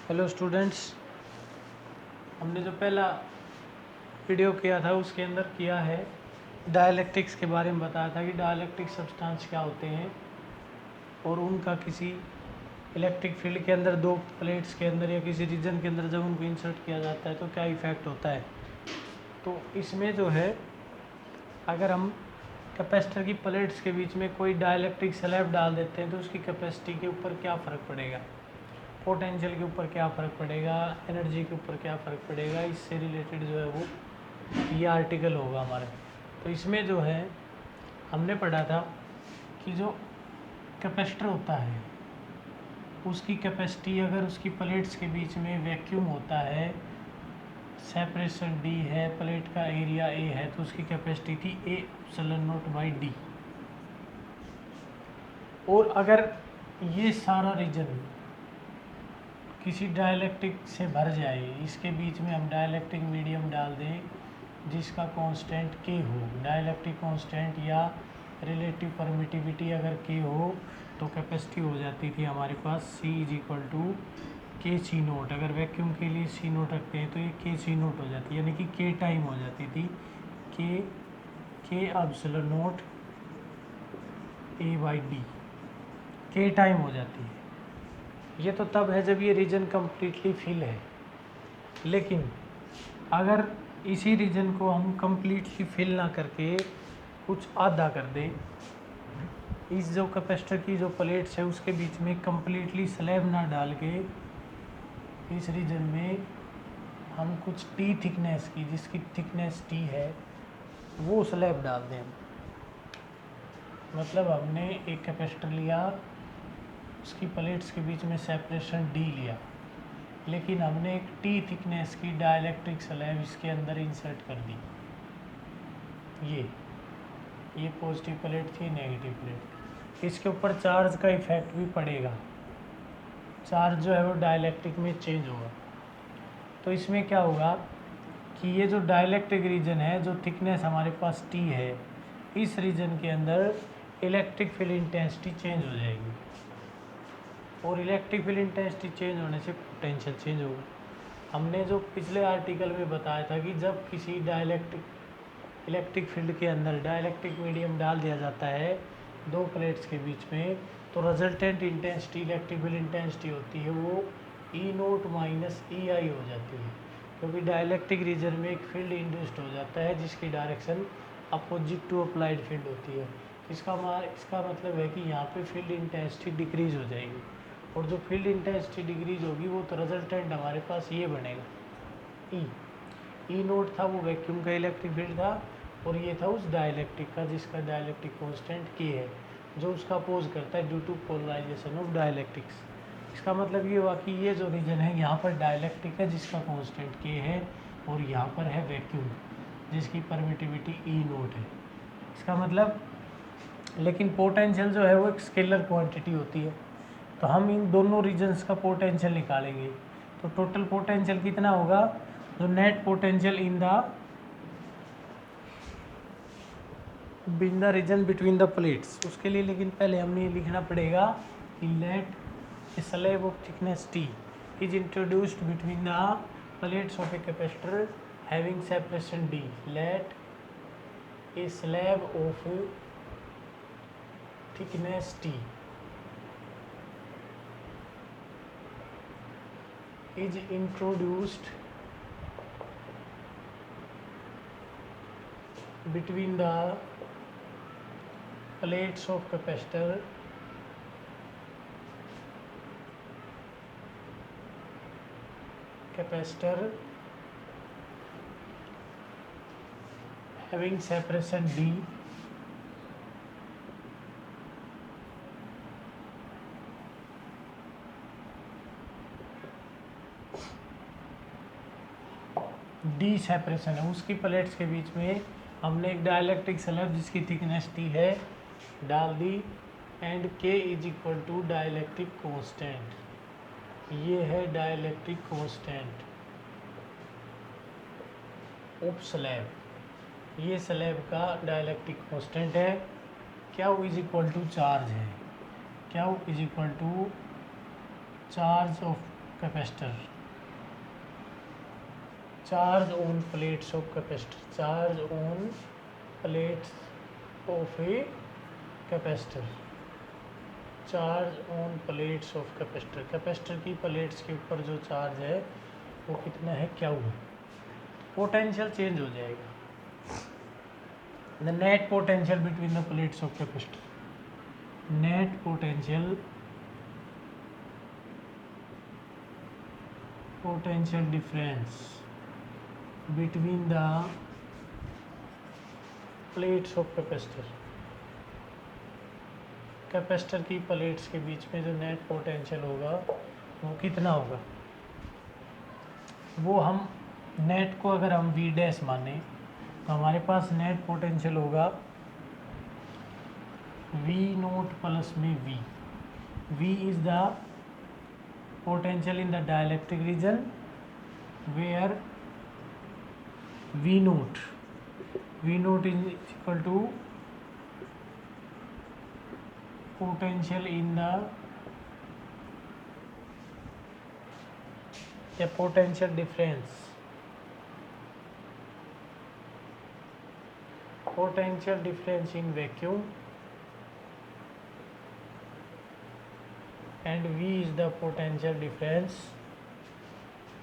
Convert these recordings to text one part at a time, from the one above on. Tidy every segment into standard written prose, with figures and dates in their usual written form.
Hello students, हमने जो पहला वीडियो किया था उसके अंदर किया है डाइलेक्ट्रिक्स के बारे में बताया था कि डाइलेक्ट्रिक सब्सटेंस क्या होते हैं और उनका किसी इलेक्ट्रिक फील्ड के अंदर दो प्लेट्स के अंदर या किसी रीजन के अंदर जब उनको इंसर्ट किया जाता है तो क्या इफ़ेक्ट होता है। तो इसमें जो है, अगर हम कैपेसिटर की प्लेट्स के बीच में कोई डाइलेक्ट्रिक स्लैब डाल देते हैं तो उसकी कैपेसिटी के ऊपर क्या फ़र्क पड़ेगा, पोटेंशियल के ऊपर क्या फ़र्क पड़ेगा, एनर्जी के ऊपर क्या फ़र्क पड़ेगा, इससे रिलेटेड जो है वो ये आर्टिकल होगा हमारे। तो इसमें जो है हमने पढ़ा था कि जो कैपेसिटर होता है उसकी कैपेसिटी, अगर उसकी प्लेट्स के बीच में वैक्यूम होता है, सेपरेशन डी है, प्लेट का एरिया ए है, तो उसकी कैपेसिटी थी A epsilon not by D. और अगर ये सारा रीजन किसी डाइलेक्ट्रिक से भर जाए, इसके बीच में हम डाइलेक्ट्रिक मीडियम डाल दें जिसका कांस्टेंट के हो, डाइलेक्ट्रिक कांस्टेंट या रिलेटिव परमिटिविटी अगर के हो, तो कैपेसिटी हो जाती थी हमारे पास C इज इक्वल टू के सी नोट। अगर वैक्यूम के लिए सी नोट रखते हैं तो ये के सी नोट हो जाती है, यानी कि के टाइम हो जाती थी के epsilon note A by D, के टाइम हो जाती है। ये तो तब है जब ये रीजन कम्प्लीटली फिल है, लेकिन अगर इसी रीजन को हम कम्प्लीटली फिल ना करके कुछ आधा कर दें, इस जो कैपेसिटर की जो प्लेट्स है उसके बीच में कम्प्लीटली स्लैब ना डाल के इस रीजन में हम कुछ टी थिकनेस की, जिसकी थिकनेस टी है, वो स्लैब डाल दें। मतलब हमने एक कैपेसिटर लिया, उसकी प्लेट्स के बीच में सेपरेशन डी लिया, लेकिन हमने एक टी थिकनेस की डाइलेक्ट्रिक स्लैब इसके अंदर इंसर्ट कर दी। ये पॉजिटिव प्लेट थी, नेगेटिव प्लेट, इसके ऊपर चार्ज का इफेक्ट भी पड़ेगा, चार्ज जो है वो डाइलेक्ट्रिक में चेंज होगा। तो इसमें क्या होगा कि ये जो डाइलेक्ट्रिक रीजन है, जो थिकनेस हमारे पास टी है, इस रीजन के अंदर इलेक्ट्रिक फील्ड इंटेंसिटी चेंज हो जाएगी, और इलेक्ट्रिक फील्ड इंटेंसिटी चेंज होने से पोटेंशियल चेंज होगा। हमने जो पिछले आर्टिकल में बताया था कि जब किसी इलेक्ट्रिक फील्ड के अंदर डाइलेक्ट्रिक मीडियम डाल दिया जाता है दो प्लेट्स के बीच में, तो resultant intensity, electric field intensity होती है वो ई नोट माइनस ई आई हो जाती है, क्योंकि डाइलेक्ट्रिक रीजन में एक फील्ड इंड्यूस्ड हो जाता है जिसकी direction opposite to applied field होती है। इसका मतलब है कि यहाँ पे फील्ड इंटेंसिटी डिक्रीज हो जाएगी, और जो फील्ड इंटेंसिटी डिक्रीज होगी वो तो रिजल्टेंट हमारे पास ये बनेगा ई नोट था, वो वैक्यूम का इलेक्ट्रिक फील्ड था, और ये था उस डाइलेक्ट्रिक का जिसका डाइलेक्ट्रिक कांस्टेंट के है, जो उसका अपोज करता है due to polarization of dielectrics. इसका मतलब ये हुआ कि ये जो रीजन है यहाँ पर डाइलेक्ट्रिक है जिसका कांस्टेंट के है, और यहाँ पर है वैक्यूम जिसकी परमिटिविटी ई नोट है। इसका मतलब, लेकिन पोटेंशियल जो है वो एक स्केलर क्वांटिटी होती है, तो हम इन दोनों रीजन्स का पोटेंशियल निकालेंगे। तो टोटल पोटेंशियल कितना होगा, जो net potential in the region between the plates, उसके लिए लेकिन पहले हमने ये लिखना पड़ेगा कि let a slab of thickness T is introduced between the plates of a capacitor having separation D. Let a slab of thickness T is introduced between the plates of capacitor having separation D D separation है, उसकी plates के बीच में हमने एक dielectric slab जिसकी thickness T है डाल दी, and K is equal to dielectric constant. ये है डाइलेक्ट्रिक कांस्टेंट ऑफ स्लैब, ये स्लैब का डाइलेक्ट्रिक कांस्टेंट है। क्या वो इज इक्वल टू चार्ज है, क्या वो is equal to charge of capacitor, charge on plates of capacitor, charge on plates of a capacitor, charge on plates of capacitor, capacitor की plates के ऊपर जो चार्ज है वो कितना है, क्या हुआ, पोटेंशियल चेंज हो जाएगा। The net potential between the plates of capacitor, net potential difference between the plates of capacitor, capacitor की प्लेट्स के बीच में जो नेट पोटेंशियल होगा वो कितना होगा, वो हम नेट को अगर हम V डैश माने तो हमारे पास नेट पोटेंशियल होगा V नोट प्लस में V is the potential in the dielectric region where V nought is equal to potential in the potential difference, potential difference in vacuum, and V is the potential difference,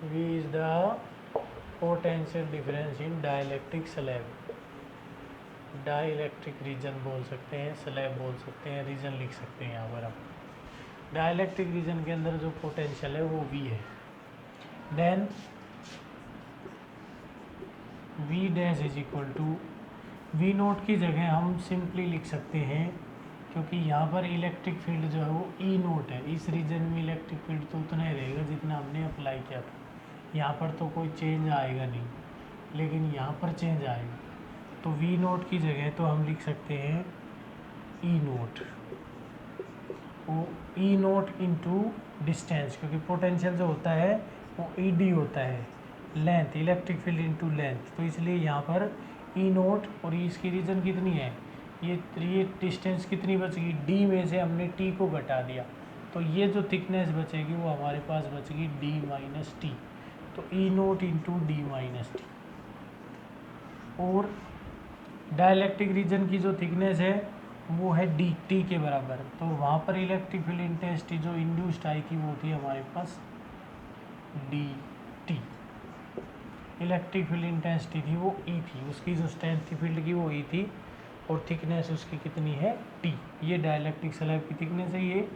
V is the potential difference in dielectric slab, dielectric region बोल सकते हैं, slab बोल सकते हैं, reason लिख सकते हैं यहाँ पर हम। डाइलेक्ट्रिक रीजन के अंदर जो पोटेंशियल है वो V है। Then V dash is equal to V nought की जगह हम सिंपली लिख सकते हैं, क्योंकि यहाँ पर इलेक्ट्रिक फील्ड जो है वो E नोट है, इस रीजन में इलेक्ट्रिक फील्ड तो उतना ही रहेगा जितना हमने अप्लाई किया था, यहाँ पर तो कोई चेंज आएगा नहीं, लेकिन यहाँ पर चेंज आएगा। तो V नोट की जगह तो हम लिख सकते हैं E नोट, वो E नोट इंटू डिस्टेंस, क्योंकि पोटेंशियल जो होता है वो ED होता है, length, electric field into length, तो इसलिए यहाँ पर E नोट, और इसकी रीजन कितनी है, ये डिस्टेंस कितनी बचेगी, D में से हमने T को घटा दिया, तो ये जो थिकनेस बचेगी वो हमारे पास बचेगी D माइनस टी, तो E nought into D minus T. और डाइलेक्ट्रिक रीजन की जो थिकनेस है वो है D, T के बराबर, तो वहाँ पर इलेक्ट्रिक फील्ड इंटेंसिटी जो इंड्यूस्ड आई थी वो थी हमारे पास DT, इलेक्ट्रिक फील्ड इंटेंसिटी थी वो E थी, उसकी जो स्ट्रेंथ थी फील्ड की वो E थी, और थिकनेस उसकी कितनी है T। ये डाइलेक्ट्रिक स्लैब की थिकनेस है, ये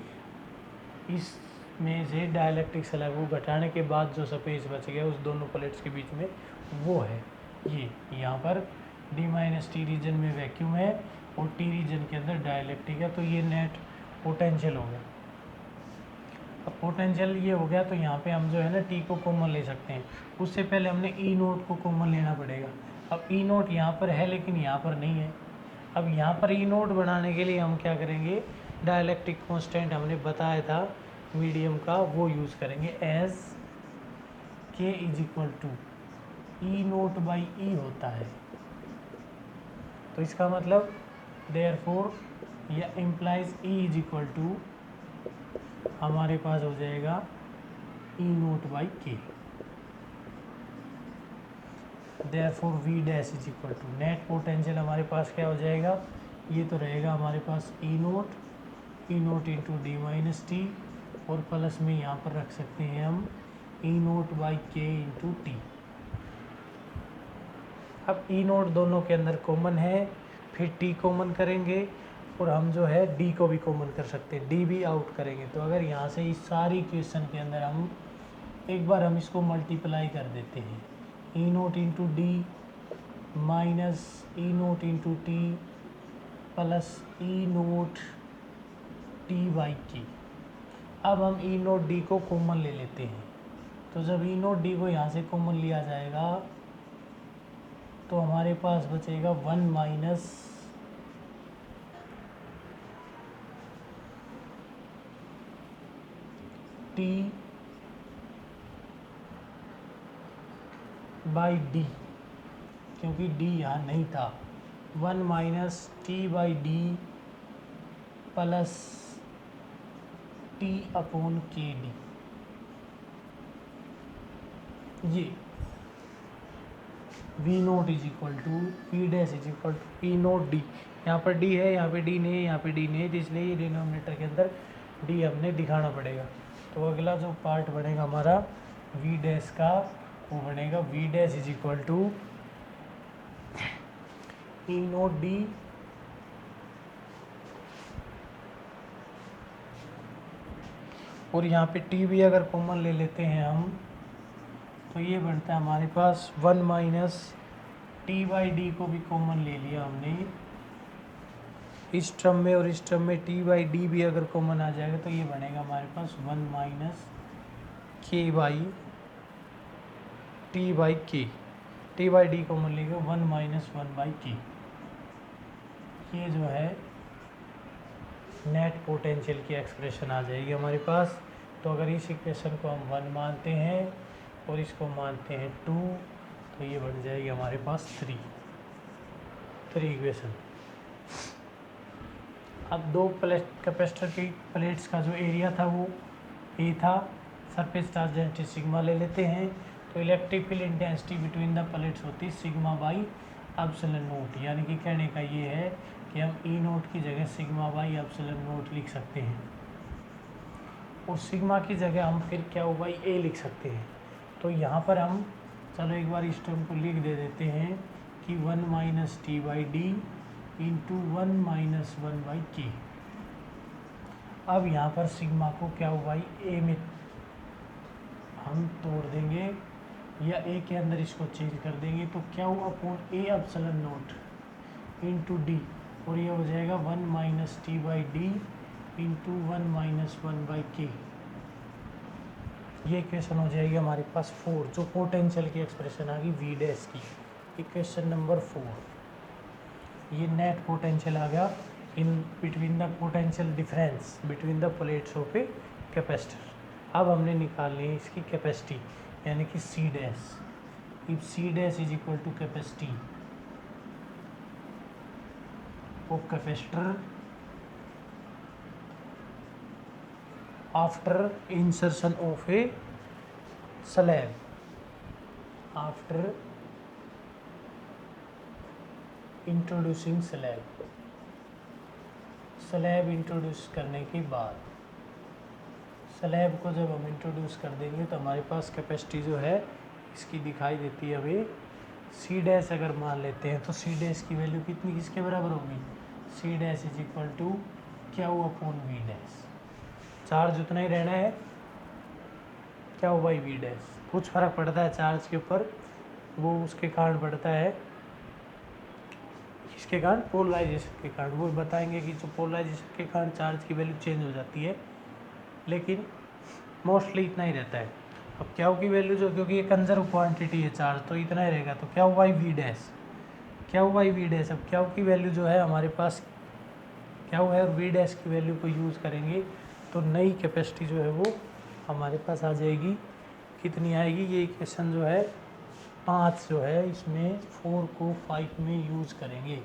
इसमें से डाइलेक्ट्रिक स्लैब को घटाने के बाद जो स्पेस बच गया उस दोनों प्लेट्स के बीच में वो है ये, यहाँ पर D माइनस टी रीजन में वैक्यूम है और T रीजन के अंदर डाइलेक्ट्रिक है, तो ये नेट पोटेंशियल हो गया। अब पोटेंशियल ये हो गया, तो यहाँ पे हम जो है ना T को कॉमन ले सकते हैं, उससे पहले हमने E नोट को कॉमन लेना पड़ेगा। अब E नोट यहाँ पर है लेकिन यहाँ पर नहीं है, अब यहाँ पर E नोट बनाने के लिए हम क्या करेंगे, डाइलेक्ट्रिक कांस्टेंट हमने बताया था मीडियम का, वो यूज़ करेंगे, as K is equal to E nought by E होता है, तो इसका मतलब देयरफॉर या implies E is equal to हमारे पास हो जाएगा E nought by K, therefore V dash is equal to net potential हमारे पास क्या हो जाएगा, ये तो रहेगा हमारे पास E nought into D minus T, और प्लस में यहाँ पर रख सकते हैं हम E nought by K into T. अब E नोट दोनों के अंदर कॉमन है, फिर T कॉमन करेंगे, और हम जो है D को भी कॉमन कर सकते हैं, D भी आउट करेंगे। तो अगर यहाँ से इस सारी इक्वेशन के अंदर हम एक बार हम इसको मल्टीप्लाई कर देते हैं, E nought into D minus E nought into T plus E note T by की। अब हम E नोट डी को कॉमन ले लेते हैं, तो जब E नोट डी को यहाँ से कॉमन लिया जाएगा तो हमारे पास बचेगा 1 माइनस टी बाई डी, क्योंकि डी यहाँ नहीं था, 1 minus T by D plus T upon K D. ये V nought is equal to P dash is equal to P nought D. यहाँ पर डी है, यहाँ पे डी नहीं है, यहाँ पे डी नहीं है, तो इसलिए ये डिनोमिनेटर के अंदर डी हमने दिखाना पड़ेगा। तो अगला जो पार्ट बनेगा हमारा वी डैश का, वो बनेगा V dash is equal to P nought D और यहाँ पे टी भी अगर कॉमन ले लेते हैं हम, तो ये बनता है हमारे पास 1 माइनस टी बाई डी को भी कॉमन ले लिया हमने इस टर्म में, और इस टर्म में टी बाई डी भी अगर कॉमन आ जाएगा तो ये बनेगा हमारे पास 1 माइनस के बाई टी बाई के। टी बाई डी कॉमन लेंगे 1 माइनस 1 बाई के। ये जो है नेट पोटेंशियल की एक्सप्रेशन आ जाएगी हमारे पास। तो अगर इस इक्वेशन को हम 1 मानते हैं और इसको मानते हैं 2, तो ये बन जाएगी हमारे पास 3 इक्वेशन। अब दो कैपेसिटर की प्लेट्स का जो एरिया था वो ए था, सरफेस चार्ज डेंसिटी सिग्मा ले लेते हैं, तो electric field intensity between the plates होती है सिग्मा बाई एप्सिलॉन नोट। यानी कि कहने का ये है कि हम ई नोट की जगह सिग्मा बाई एप्सिलॉन नोट लिख सकते हैं, और सिग्मा की जगह हम फिर क्या हो बाई ए लिख सकते हैं। तो यहाँ पर हम चलो एक बार इस टर्म को लिख दे देते हैं कि 1 minus T by D into 1 minus 1 by के। अब यहाँ पर सिग्मा को क्या हो बाई ए में हम तोड़ देंगे या ए के अंदर इसको चेंज कर देंगे, तो क्या हो अपॉन ए एप्सिलॉन नोट इंटू डी, और ये हो जाएगा 1 minus T by D into 1 minus 1 by K. ये इक्वेशन हो जाएगी हमारे पास 4, जो पोटेंशियल की एक्सप्रेशन आ गई वी डैश की, इक्वेशन नंबर 4। ये नेट पोटेंशियल आ गया in between the potential difference between the plates of a capacitor. अब हमने निकालनी है इसकी कैपेसिटी, यानी कि C dash. If C dash is equal to capacity of capacitor after insertion of a slab, after introducing slab, slab introduce करने के बाद, स्लैब को जब हम इंट्रोड्यूस कर देंगे तो हमारे पास कैपेसिटी जो है इसकी दिखाई देती है हमें सी डैश। अगर मान लेते हैं तो सी डैश की वैल्यू कितनी किसके बराबर होगी, C dash is equal to क्या हुआ अपॉन वी डैश। चार्ज उतना ही रहना है, क्या हो भाई वी डैश। कुछ फर्क पड़ता है चार्ज के ऊपर, वो उसके कारण पड़ता है, इसके कारण पोलराइजेशन के कारण। वो बताएंगे कि जो पोलराइजेशन के कारण चार्ज की वैल्यू चेंज हो जाती है, लेकिन मोस्टली इतना ही रहता है। अब क्या की वैल्यू जो, क्योंकि ये कंजर्व क्वांटिटी है चार्ज, तो इतना ही रहेगा। तो क्या हुआ वी डैश, क्या हुआ वी डैश। अब क्या की वैल्यू जो है हमारे पास क्या हुआ है, और वी डैश की वैल्यू को यूज़ करेंगे तो नई कैपेसिटी जो है वो हमारे पास आ जाएगी। कितनी आएगी, ये इक्वेशन जो है 5 जो है, इसमें 4 को 5 में यूज़ करेंगे,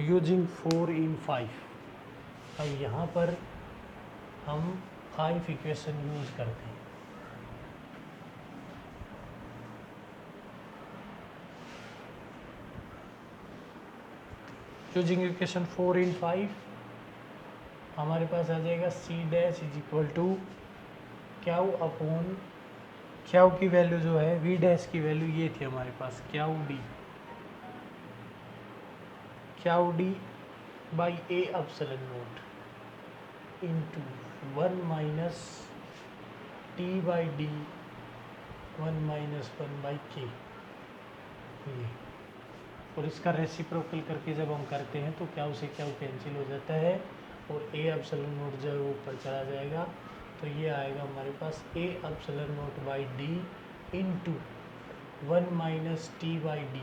यूजिंग 4 in 5। अब यहाँ पर हम 5 इक्वेशन यूज़ करते हैं। यूजिंग इक्वेशन 4 in 5 हमारे पास आ जाएगा C dash is equal to क्याउ अपॉन, क्याउ की वैल्यू जो है वी डैश की वैल्यू ये थी हमारे पास क्याउ D by A epsilon note into 1 minus T by D 1 minus 1 by K. ये और इसका रेसिप्रोकल करके जब हम करते हैं तो क्या उसे क्या कैंसिल हो जाता है, और ए एप्सिलॉन नोट जो है वो ऊपर चला जाएगा। तो ये आएगा हमारे पास A epsilon note by D into 1 minus T by D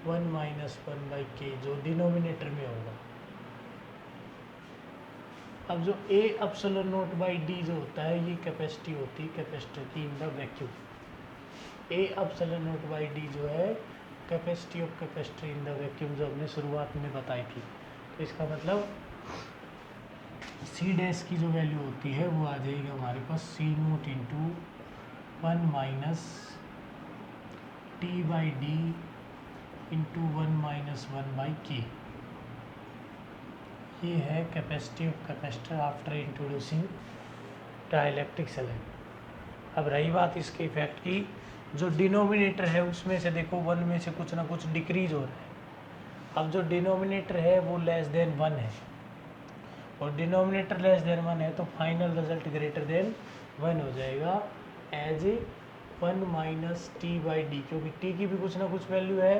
1 minus 1 by K, जो डिनोमिनेटर में होगा। अब जो A epsilon note by D जो होता है, ये कैपेसिटी होती है कैपेसिटर की in the vacuum. A epsilon note by D जो है capacity of capacitor in the vacuum, जो हमने शुरुआत में बताई थी। तो इसका मतलब सी डैश की जो वैल्यू होती है वो आ जाएगी हमारे पास C naught into 1 minus T by D into 1 minus 1 by K. ये है capacity of capacitor after introducing dielectric slab. अब रही बात इसके इफेक्ट की, जो डिनोमिनेटर है उसमें से देखो 1 में से कुछ ना कुछ डिक्रीज हो रहा है। अब जो डिनोमिनेटर है वो लेस देन 1 है और डिनोमिनेटर लेस देन 1 है तो फाइनल रिजल्ट ग्रेटर देन 1 हो जाएगा as A 1 minus T by D, क्योंकि टी की भी कुछ ना कुछ वैल्यू है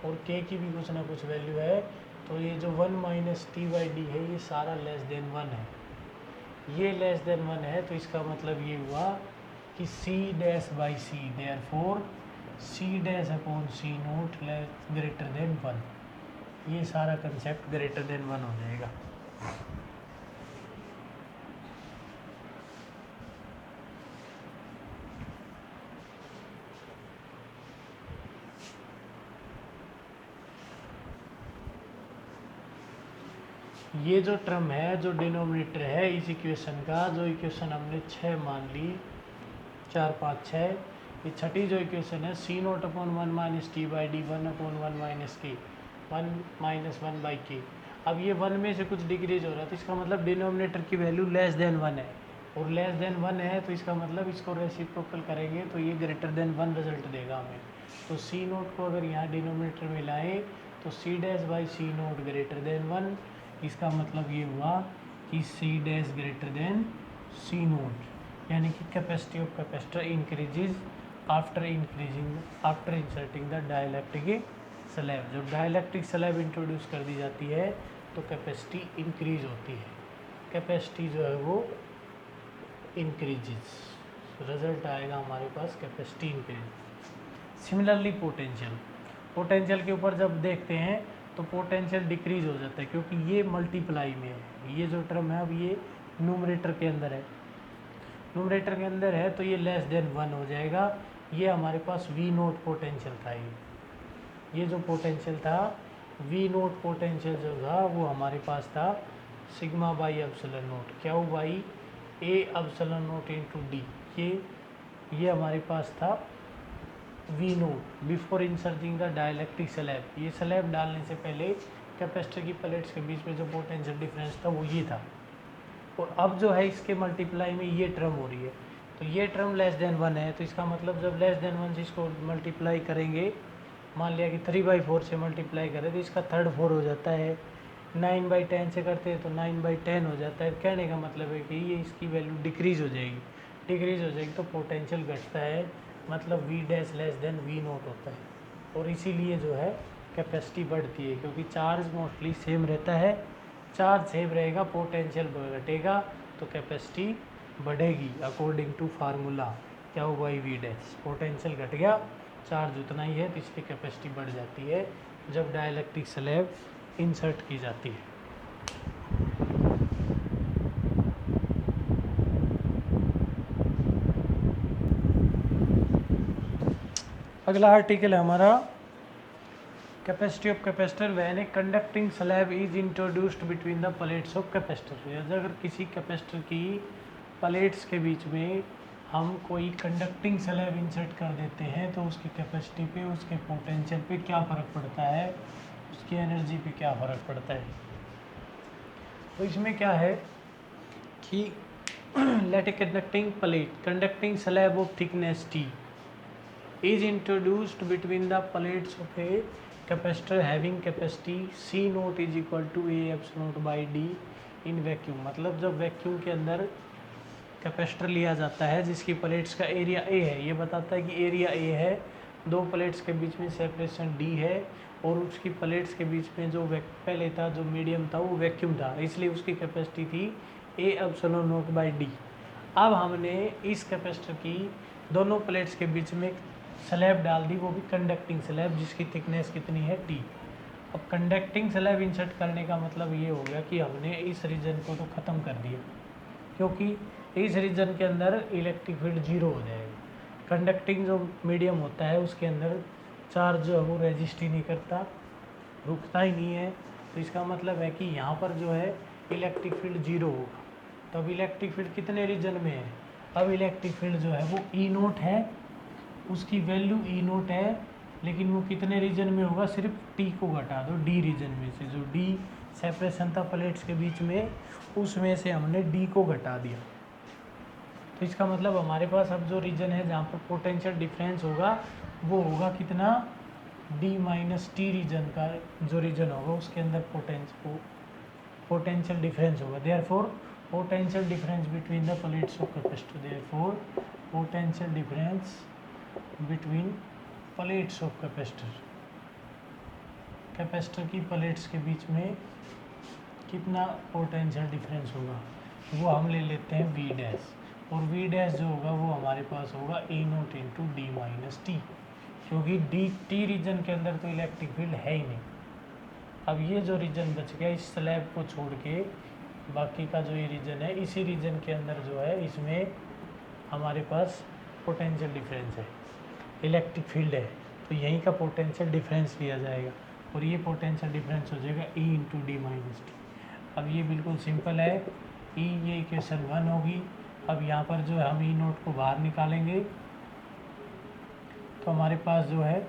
और के की भी कुछ ना कुछ वैल्यू है। तो ये जो 1 माइनस टी बाई डी है ये सारा लेस देन 1 है, ये लेस देन 1 है। तो इसका मतलब ये हुआ कि C dash by C, therefore C dash upon C nought greater than 1। ये सारा कंसेप्ट ग्रेटर देन 1 हो जाएगा। ये जो टर्म है, जो डिनोमिनेटर है इस इक्वेशन का, जो इक्वेशन हमने 6 मान ली, 4 5 6, ये छठी जो इक्वेशन है C note upon 1 minus T by D 1 upon 1 minus K 1 minus 1 by के। अब ये 1 में से कुछ डिक्रीज हो रहा है तो इसका मतलब डिनोमिनेटर की वैल्यू लेस देन 1 है और लेस देन 1 है तो इसका मतलब इसको रेसिप्रोकल करेंगे तो ये ग्रेटर देन 1 रिजल्ट देगा हमें। तो सी नोट को अगर यहाँ डिनोमिनेटर में लाएँ तो C dash by C nought greater than 1। इसका मतलब ये हुआ कि C dash greater than C nought, यानी कि capacity of capacitor increases after inserting the dielectric slab. जब डाइलेक्ट्रिक स्लैब इंट्रोड्यूस कर दी जाती है तो कैपेसिटी इंक्रीज होती है, कैपेसिटी जो है वो इंक्रीजेज, रिजल्ट आएगा हमारे पास कैपेसिटी इंक्रीज। सिमिलरली पोटेंशियल के ऊपर जब देखते हैं तो पोटेंशियल डिक्रीज हो जाता है क्योंकि ये मल्टीप्लाई में है। ये जो टर्म है अब ये न्यूमरेटर के अंदर है, न्यूमरेटर के अंदर है तो ये लेस देन 1 हो जाएगा। ये हमारे पास वी नोट पोटेंशियल था, ये जो पोटेंशियल था वी नोट पोटेंशियल जो था वो हमारे पास था सिग्मा बाई एप्सिलॉन नोट, क्या हो by A epsilon nought into D. ये हमारे पास था V nought before inserting the dielectric slab. ये स्लैब डालने से पहले कैपेसिटर की प्लेट्स के बीच में जो पोटेंशियल डिफरेंस था वो ये था। और अब जो है इसके मल्टीप्लाई में ये टर्म हो रही है तो ये टर्म लेस देन 1 है तो इसका मतलब जब लेस देन 1 से इसको मल्टीप्लाई करेंगे, मान लिया कि 3/4 से मल्टीप्लाई करें तो इसका 3/4 हो जाता है। 9/10 से करते हैं तो 9/10 हो जाता है। कहने का मतलब है कि ये इसकी वैल्यू डिक्रीज़ हो जाएगी तो पोटेंशियल घटता है, मतलब V dash less than V nought होता है। और इसीलिए जो है कैपेसिटी बढ़ती है क्योंकि चार्ज मोस्टली सेम रहता है, चार्ज सेम रहेगा पोटेंशियल घटेगा तो कैपेसिटी बढ़ेगी अकॉर्डिंग टू फार्मूला, क्या होगा वी डैश। पोटेंशियल घट गया, चार्ज उतना ही है तो इसकी कैपेसिटी बढ़ जाती है जब डाइलेक्ट्रिक स्लैब इंसर्ट की जाती है। अगला आर्टिकल है हमारा capacity of capacitor when A conducting slab is introduced between the plates of capacitor. अगर किसी कैपेसिटर की प्लेट्स के बीच में हम कोई कंडक्टिंग स्लैब इंसर्ट कर देते हैं तो उसकी कैपेसिटी पे, उसके पोटेंशियल पे क्या फ़र्क पड़ता है, उसकी एनर्जी पे क्या फ़र्क पड़ता है। तो इसमें क्या है कि let a conducting slab of thickness T is introduced between the plates of a capacitor having capacity C naught is equal to A epsilon naught by D in vacuum। मतलब जब वैक्यूम के अंदर कैपेसिटर लिया जाता है जिसकी plates का area A है, ये बताता है कि एरिया A है, दो प्लेट्स के बीच में सेपरेशन D है और उसकी प्लेट्स के बीच में जो पहले था जो मीडियम था वो वैक्यूम था, इसलिए उसकी कैपेसिटी थी A epsilon naught by D। अब हमने इस कैपेसिटर की दोनों प्लेट्स के बीच में स्लैब डाल दी, वो भी कंडक्टिंग स्लैब जिसकी थिकनेस कितनी है टी। अब कंडक्टिंग स्लैब इंसर्ट करने का मतलब ये हो गया कि हमने इस रीजन को तो ख़त्म कर दिया क्योंकि इस रीजन के अंदर इलेक्ट्रिक फील्ड 0 हो जाएगा। कंडक्टिंग जो मीडियम होता है उसके अंदर चार्ज जो है वो रेजिस्ट ही नहीं करता, रुकता ही नहीं है। तो इसका मतलब है कि यहाँ पर जो है इलेक्ट्रिक फील्ड 0 होगा। तब इलेक्ट्रिक फील्ड कितने रीजन में है, अब इलेक्ट्रिक फील्ड जो है वो ई नोट है, उसकी वैल्यू ई नोट है, लेकिन वो कितने रीजन में होगा, सिर्फ टी को घटा दो, डी रीजन में से, जो डी सेपरेशन था प्लेट्स के बीच में, उसमें से हमने डी को घटा दिया। तो इसका मतलब हमारे पास अब जो रीजन है जहाँ पर पोटेंशियल डिफरेंस होगा वो होगा कितना, डी माइनस टी रीजन का जो रीजन होगा उसके अंदर पोटेंशियल डिफरेंस होगा। Therefore potential difference between the plates of capacitor, therefore potential difference between plates of capacitor, capacitor की प्लेट्स के बीच में कितना पोटेंशियल डिफरेंस होगा वो हम ले लेते हैं वी डैश, और वी डैश जो होगा वो हमारे पास होगा E naught into D minus T, क्योंकि डी टी रीजन के अंदर तो इलेक्ट्रिक फील्ड है ही नहीं। अब ये जो रीजन बच गया इस स्लैब को छोड़ के, बाकी का जो ये रीजन है, इसी रीजन के अंदर जो है इसमें हमारे पास पोटेंशियल डिफरेंस है, इलेक्ट्रिक फील्ड है, तो यहीं का पोटेंशियल डिफरेंस लिया जाएगा और ये पोटेंशियल डिफरेंस हो जाएगा E into D minus T. अब ये बिल्कुल सिंपल है, ई ये इक्वेशन 1 होगी। अब यहाँ पर जो है हम ई नोट को बाहर निकालेंगे तो हमारे पास जो है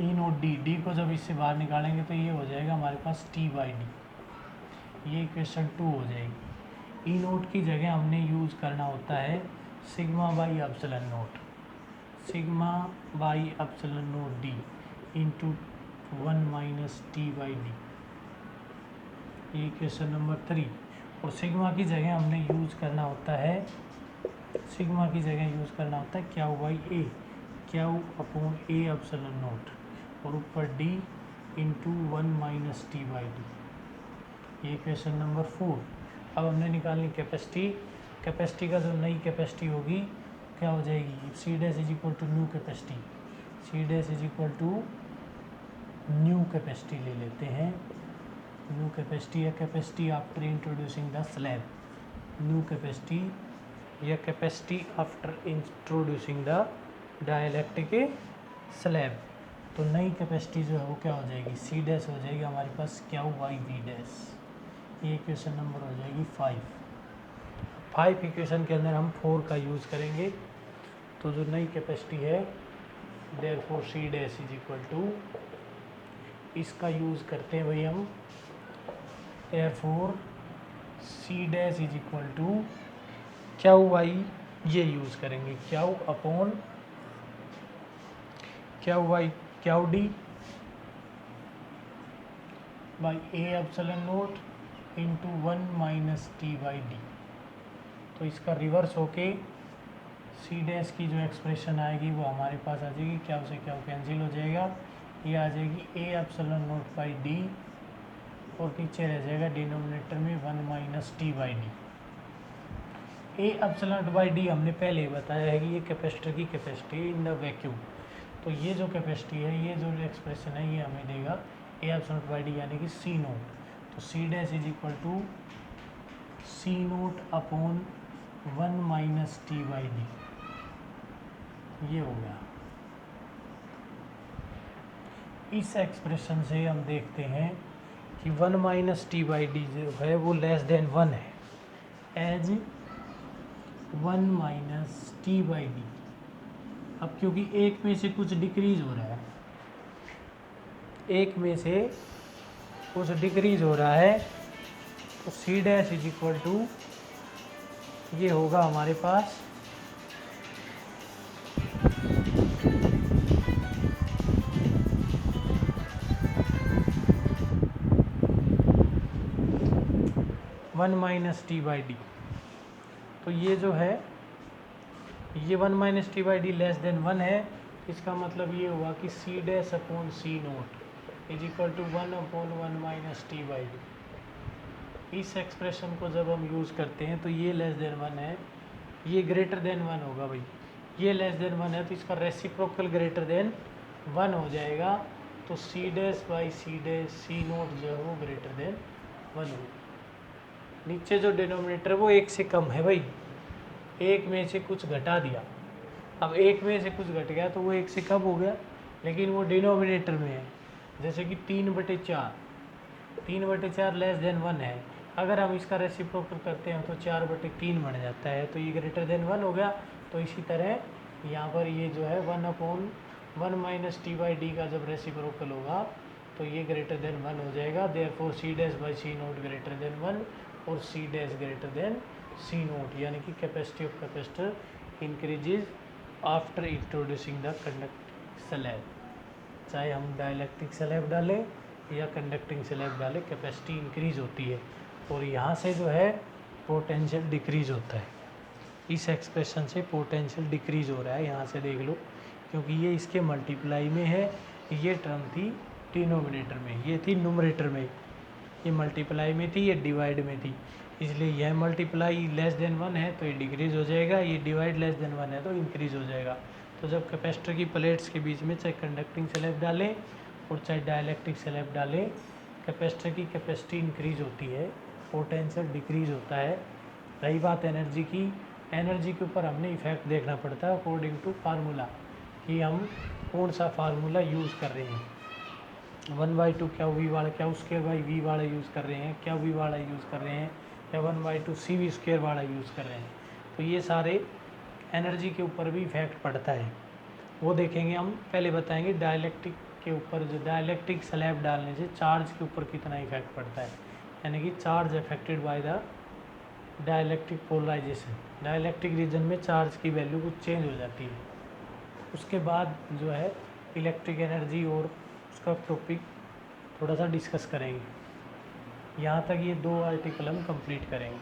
ई नोट डी को जब इससे बाहर निकालेंगे तो ये हो जाएगा हमारे पास टी बाई डी, ये इक्वेशन 2 हो जाएगी। ई नोट की जगह हमने यूज़ करना होता है sigma by epsilon note, sigma by epsilon note D into 1 minus T by D, ये इक्वेशन नंबर 3। और सिग्मा की जगह हमने यूज़ करना होता है, सिग्मा की जगह यूज़ करना होता है Q by A, Q upon A epsilon note, और ऊपर D into 1 minus T by D, ये इक्वेशन नंबर 4। अब हमने निकालनी कैपेसिटी, कैपेसिटी का जो नई कैपेसिटी होगी क्या हो जाएगी, C dash is equal to new capacity, C dash is equal to new capacity ले लेते हैं, न्यू कैपेसिटी या capacity after introducing the slab, new capacity या capacity after introducing the dielectric slab. तो नई कैपेसिटी जो है वो क्या हो जाएगी, सी डैश हो जाएगी हमारे पास क्यू बाई वी डैश, ये इक्वेशन नंबर हो जाएगी 5 इक्वेशन के अंदर हम 4 का यूज़ करेंगे। तो जो नई कैपेसिटी है therefore C dash is equal to, इसका यूज़ करते हैं भाई हम, therefore C dash is equal to Q by, ये यूज़ करेंगे Q upon Q by Q D by A epsilon note into 1 minus T by D. तो इसका reverse होके सी डैश की जो एक्सप्रेशन आएगी वो हमारे पास आ जाएगी, क्या उसे क्या कैंसिल हो जाएगा, ये आ जाएगी ए एप्सिलॉन नोट बाई डी, और नीचे रह जाएगा डिनोमिनेटर में 1 minus T by D. A epsilon note by D हमने पहले ही बताया है कि ये कैपेसिटर की कैपेसिटी इन द वैक्यूम, तो ये जो कैपेसिटी है, ये जो एक्सप्रेशन है ये हमें देगा A epsilon note by D यानी कि सी नोट। तो C dash is equal to C note upon 1 minus T by D, ये हो गया। इस एक्सप्रेशन से हम देखते हैं कि 1 माइनस टी बाई डी जो है वो लेस देन 1 है, as 1 minus T by D. अब क्योंकि एक में से कुछ डिक्रीज हो रहा है, एक में से कुछ डिक्रीज हो रहा है, तो C dash is equal to ये होगा हमारे पास one minus T by D. तो ये जो है ये 1 minus T by D less than 1 है, इसका मतलब ये हुआ कि C dash upon C naught is equal to 1 upon 1 minus T by D. इस एक्सप्रेशन को जब हम यूज़ करते हैं तो ये लेस देन 1 है, ये ग्रेटर देन 1 होगा भाई, ये लेस देन 1 है तो इसका रेसिप्रोकल ग्रेटर देन 1 हो जाएगा, तो C dash by C dash C nought जो है वो ग्रेटर देन 1 होगा। नीचे जो डिनोमिनेटर है वो 1 से कम है भाई, 1 में से कुछ घटा दिया, अब 1 में से कुछ घट गया तो वो 1 से कम हो गया, लेकिन वो डिनोमिनेटर में है, जैसे कि 3/4 लेस देन 1 है, अगर हम इसका रेसिप्रोकल करते हैं तो 4/3 बन जाता है, तो ये ग्रेटर देन 1 हो गया। तो इसी तरह यहाँ पर ये जो है 1/1 - t/d का जब रेसिप्रोकल होगा तो ये ग्रेटर देन 1 हो जाएगा। देयरफॉर C'/C0 ग्रेटर देन 1 और C' ग्रेटर देन C0, यानी कि capacity of capacitor increases after introducing the conducting slab. चाहे हम डाइलेक्ट्रिक स्लैब डालें या कंडक्टिंग स्लैब डालें, कैपेसिटी इंक्रीज होती है और यहाँ से जो है पोटेंशियल डिक्रीज होता है। इस एक्सप्रेशन से पोटेंशियल डिक्रीज हो रहा है, यहाँ से देख लो, क्योंकि ये इसके मल्टीप्लाई में है। ये टर्म थी डिनोमिनेटर में, ये थी न्यूमरेटर में, ये मल्टीप्लाई में थी, ये डिवाइड में थी। इसलिए यह मल्टीप्लाई लेस देन 1 है तो ये डिक्रीज हो जाएगा, ये डिवाइड लेस देन 1 है तो इंक्रीज हो जाएगा। तो जब कैपेसिटर की प्लेट्स के बीच में चाहे कंडक्टिंग स्लैब डालें और चाहे डाइलेक्ट्रिक स्लैब डालें, कैपेसिटर की कैपेसिटी इंक्रीज होती है, पोटेंशियल डिक्रीज होता है। रही बात एनर्जी की, एनर्जी के ऊपर हमने इफेक्ट देखना पड़ता है अकॉर्डिंग टू फार्मूला, कि हम कौन सा फार्मूला यूज़ कर रहे हैं। 1/2 क्या वी वाला, क्या उसके बाई वी वाला यूज़ कर रहे हैं, क्या वी वाला यूज़ कर रहे हैं, या 1/2 CV² वाला यूज़ कर रहे हैं। तो ये सारे एनर्जी के ऊपर भी इफेक्ट पड़ता है, वो देखेंगे हम। पहले बताएंगे डाइलेक्ट्रिक के ऊपर, जो डाइलेक्ट्रिक स्लैब डालने से चार्ज के ऊपर कितना इफेक्ट पड़ता है, यानी कि charge affected by the dielectric polarization. Dielectric region में चार्ज की वैल्यू कुछ चेंज हो जाती है। उसके बाद जो है इलेक्ट्रिक एनर्जी और उसका टॉपिक थोड़ा सा डिस्कस करेंगे। यहाँ तक ये 2 आर्टिकल हम कंप्लीट करेंगे।